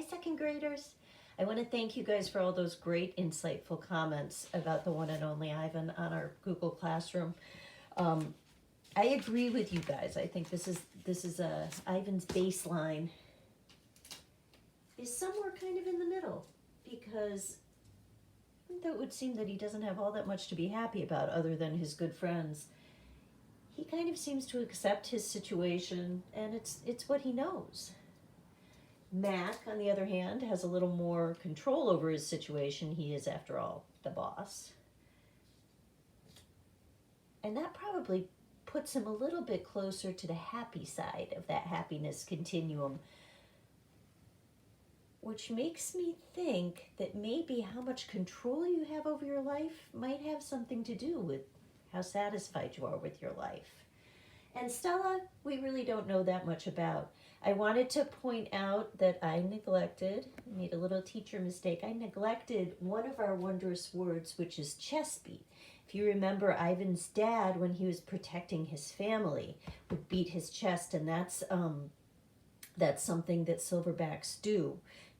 second graders. I want to thank you guys for all those great, insightful comments about the one and only Ivan on our Google Classroom. Um, I agree with you guys. I think this is Ivan's baseline is somewhere kind of in the middle, because though it would seem that he doesn't have all that much to be happy about other than his good friends, he kind of seems to accept his situation, and it's what he knows. Mac, on the other hand, has a little more control over his situation. He is, after all, the boss. And that probably puts him a little bit closer to the happy side of that happiness continuum, which makes me think that maybe how much control you have over your life might have something to do with how satisfied you are with your life. And Stella, we really don't know that much about. I wanted to point out that I made a little teacher mistake. I neglected one of our wondrous words, which is chest beat. If you remember, Ivan's dad, when he was protecting his family, would beat his chest, and that's something that silverbacks do.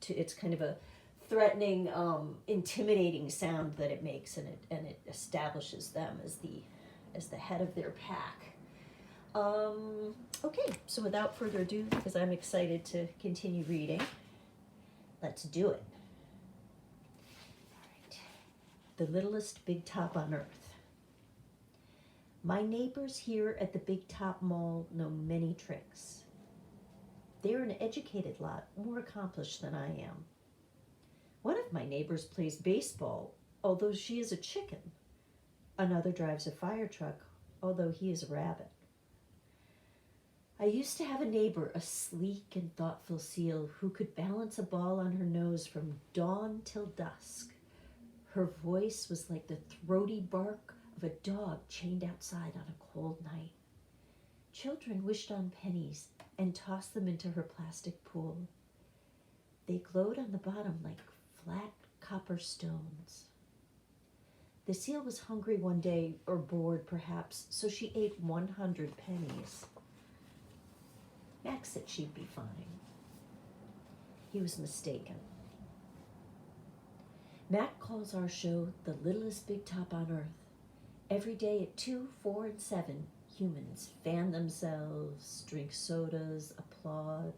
It's kind of a threatening, intimidating sound that it makes, and it establishes them as the head of their pack. Okay, so without further ado, because I'm excited to continue reading, let's do it. All right. The littlest big top on earth. My neighbors here at the Big Top Mall know many tricks. They're an educated lot, more accomplished than I am. One of my neighbors plays baseball, although she is a chicken. Another drives a fire truck, although he is a rabbit. I used to have a neighbor, a sleek and thoughtful seal, who could balance a ball on her nose from dawn till dusk. Her voice was like the throaty bark of a dog chained outside on a cold night. Children wished on pennies and tossed them into her plastic pool. They glowed on the bottom like flat copper stones. The seal was hungry one day, or bored perhaps, so she ate 100 pennies. Max said she'd be fine. He was mistaken. Mac calls our show the littlest big top on earth. Every day at 2, 4, and 7, humans fan themselves, drink sodas, applaud.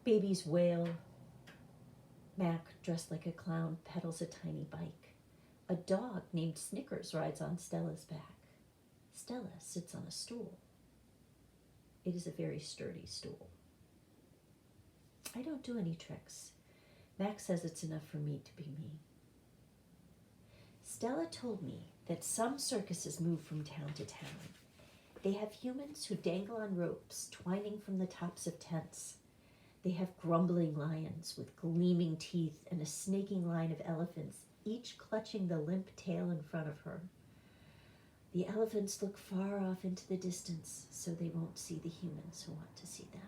Babies wail. Mac, dressed like a clown, pedals a tiny bike. A dog named Snickers rides on Stella's back. Stella sits on a stool. It is a very sturdy stool. I don't do any tricks. Max says it's enough for me to be me. Stella told me that some circuses move from town to town. They have humans who dangle on ropes, twining from the tops of tents. They have grumbling lions with gleaming teeth and a snaking line of elephants, each clutching the limp tail in front of her. The elephants look far off into the distance, so they won't see the humans who want to see them.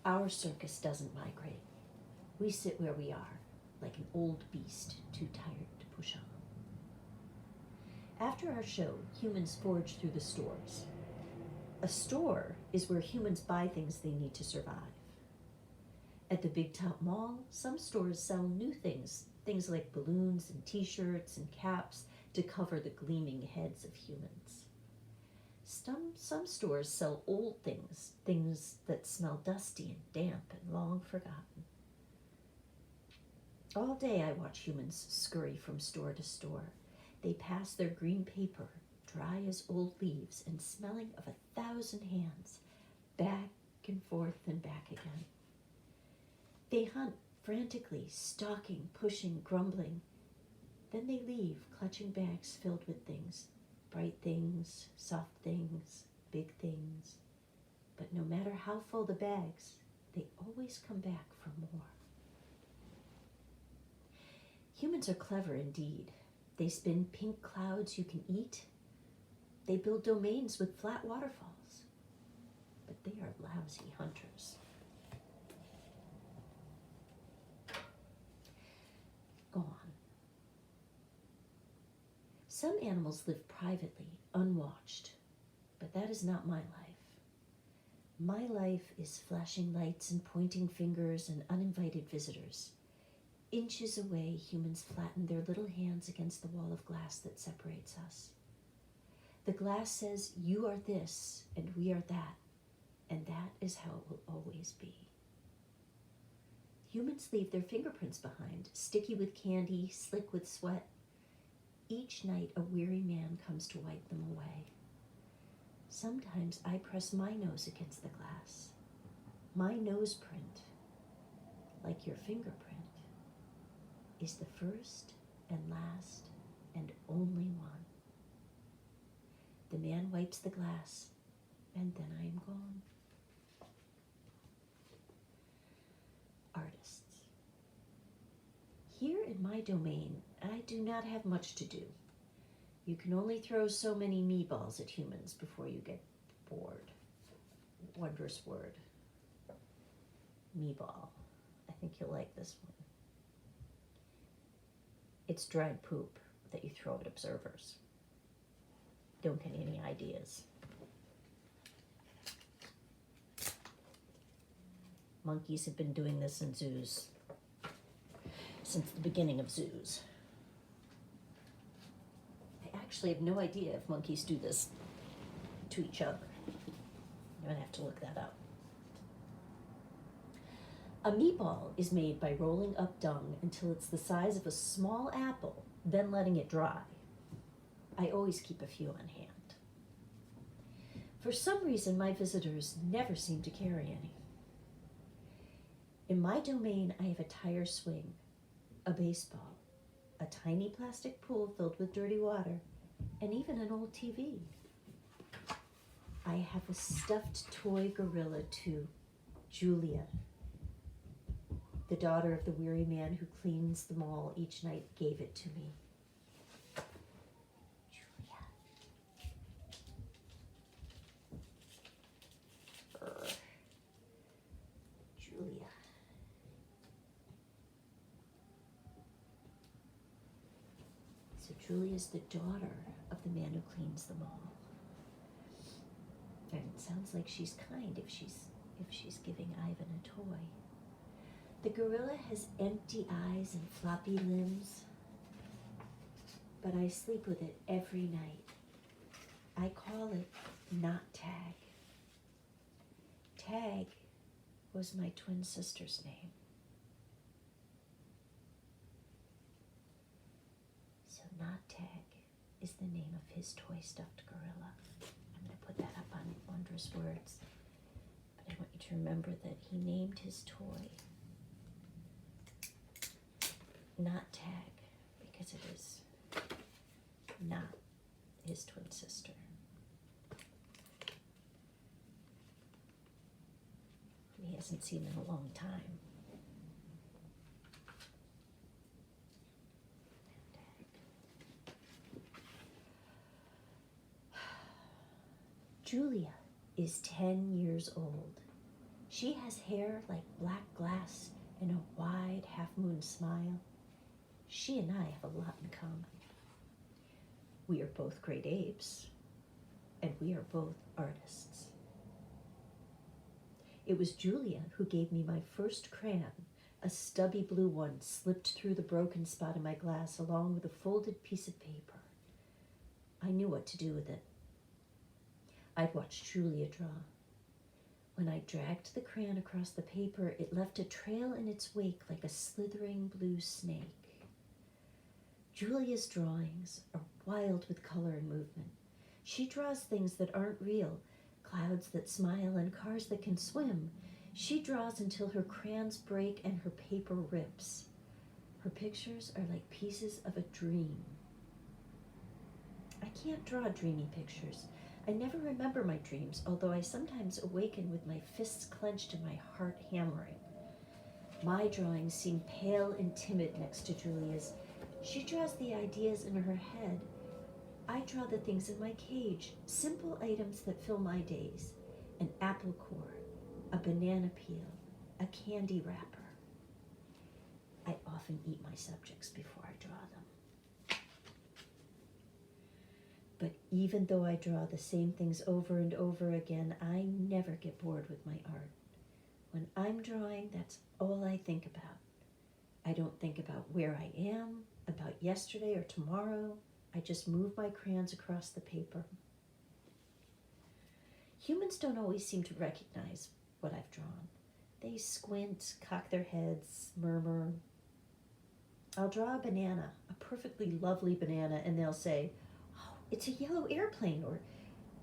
Our circus doesn't migrate. We sit where we are, like an old beast too tired to push on. After our show, humans forage through the stores. A store is where humans buy things they need to survive. At the Big Top Mall, some stores sell new things like balloons and t-shirts and caps to cover the gleaming heads of humans. Some stores sell old things that smell dusty and damp and long forgotten. All day I watch humans scurry from store to store. They pass their green paper, dry as old leaves and smelling of 1,000 hands, back and forth and back again. They hunt frantically, stalking, pushing, grumbling. Then they leave, clutching bags filled with things, bright things, soft things, big things. But no matter how full the bags, they always come back for more. Humans are clever indeed. They spin pink clouds you can eat. They build domains with flat waterfalls. But they are lousy hunters. Go on. Some animals live privately, unwatched, but that is not my life. My life is flashing lights and pointing fingers and uninvited visitors. Inches away, humans flatten their little hands against the wall of glass that separates us. The glass says, you are this and we are that, and that is how it will always be. Humans leave their fingerprints behind, sticky with candy, slick with sweat. Each night, a weary man comes to wipe them away. Sometimes I press my nose against the glass. My nose print, like your fingerprint, is the first and last and only one. The man wipes the glass, and then I am gone. Artists. Here in my domain, I do not have much to do. You can only throw so many meatballs at humans before you get bored. Wondrous word. Meatball. I think you'll like this one. It's dried poop that you throw at observers. Don't get any ideas. Monkeys have been doing this in zoos since the beginning of zoos. I actually have no idea if monkeys do this to each other. I'm gonna have to look that up. A meatball is made by rolling up dung until it's the size of a small apple, then letting it dry. I always keep a few on hand. For some reason, my visitors never seem to carry any. In my domain, I have a tire swing, a baseball, a tiny plastic pool filled with dirty water, and even an old TV. I have a stuffed toy gorilla too, Julia. The daughter of the weary man who cleans the mall each night gave it to me. Julia. Julia. So Julia's the daughter of the man who cleans the mall. And it sounds like she's kind if she's giving Ivan a toy. The gorilla has empty eyes and floppy limbs, but I sleep with it every night. I call it Not Tag. Tag was my twin sister's name. So Not Tag is the name of his toy stuffed gorilla. I'm going to put that up on Wondrous Words. But I want you to remember that he named his toy Not Tag because it is not his twin sister. He hasn't seen in a long time. Julia is 10 years old. She has hair like black glass and a wide half-moon smile. She and I have a lot in common. We are both great apes, and we are both artists. It was Julia who gave me my first crayon, a stubby blue one slipped through the broken spot in my glass along with a folded piece of paper. I knew what to do with it. I'd watched Julia draw. When I dragged the crayon across the paper, it left a trail in its wake like a slithering blue snake. Julia's drawings are wild with color and movement. She draws things that aren't real, clouds that smile and cars that can swim. She draws until her crayons break and her paper rips. Her pictures are like pieces of a dream. I can't draw dreamy pictures. I never remember my dreams, although I sometimes awaken with my fists clenched and my heart hammering. My drawings seem pale and timid next to Julia's. She draws the ideas in her head. I draw the things in my cage, simple items that fill my days. An apple core, a banana peel, a candy wrapper. I often eat my subjects before I draw them. But Even though I draw the same things over and over again, I never get bored with my art. When I'm drawing, that's all I think about. I don't think about where I am, about yesterday or tomorrow. I just move my crayons across the paper. Humans don't always seem to recognize what I've drawn. They squint, cock their heads, murmur. I'll draw a banana, a perfectly lovely banana, and they'll say, "Oh, it's a yellow airplane," or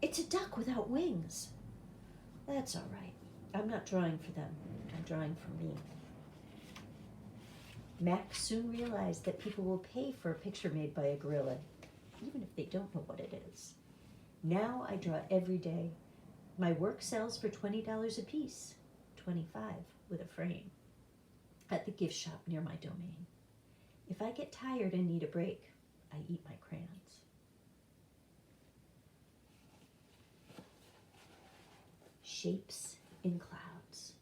"It's a duck without wings." That's all right. I'm not drawing for them. I'm drawing for me. Max soon realized that people will pay for a picture made by a gorilla, even if they don't know what it is. Now I draw every day. My work sells for $20 a piece, $25 with a frame, at the gift shop near my domain. If I get tired and need a break, I eat my crayons. Shapes in clouds.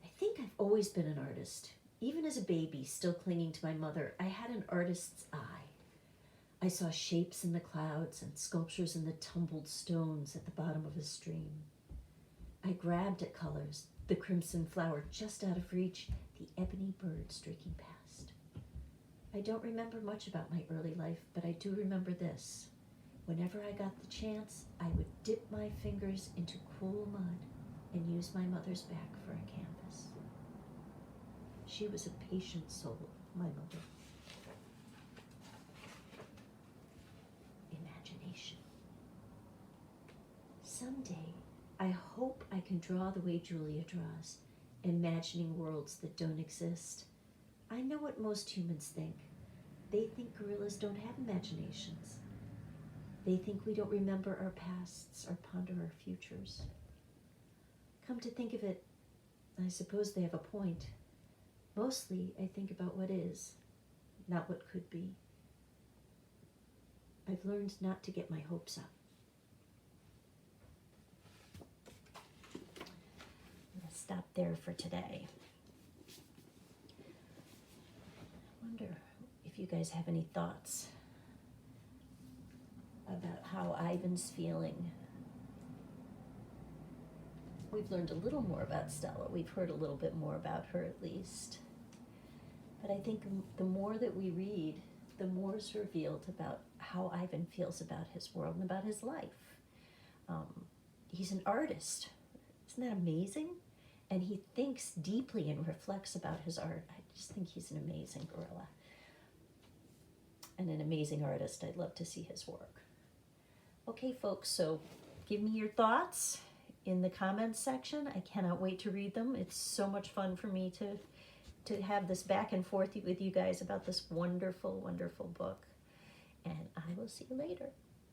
I think I've always been an artist. Even as a baby, still clinging to my mother, I had an artist's eye. I saw shapes in the clouds and sculptures in the tumbled stones at the bottom of a stream. I grabbed at colors, the crimson flower just out of reach, the ebony bird streaking past. I don't remember much about my early life, but I do remember this. Whenever I got the chance, I would dip my fingers into cool mud and use my mother's back for a canvas. She was a patient soul, my mother. Imagination. Someday, I hope I can draw the way Julia draws, imagining worlds that don't exist. I know what most humans think. They think gorillas don't have imaginations. They think we don't remember our pasts or ponder our futures. Come to think of it, I suppose they have a point. Mostly, I think about what is, not what could be. I've learned not to get my hopes up. I'm going to stop there for today. I wonder if you guys have any thoughts about how Ivan's feeling. We've learned a little more about Stella. We've heard a little bit more about her, at least. But I think the more that we read, the more is revealed about how Ivan feels about his world and about his life. He's an artist. Isn't that amazing? And he thinks deeply and reflects about his art. I just think he's an amazing gorilla. And an amazing artist. I'd love to see his work. Okay, folks, so give me your thoughts in the comments section. I cannot wait to read them. It's so much fun for me to have this back and forth with you guys about this wonderful, wonderful book. And I will see you later.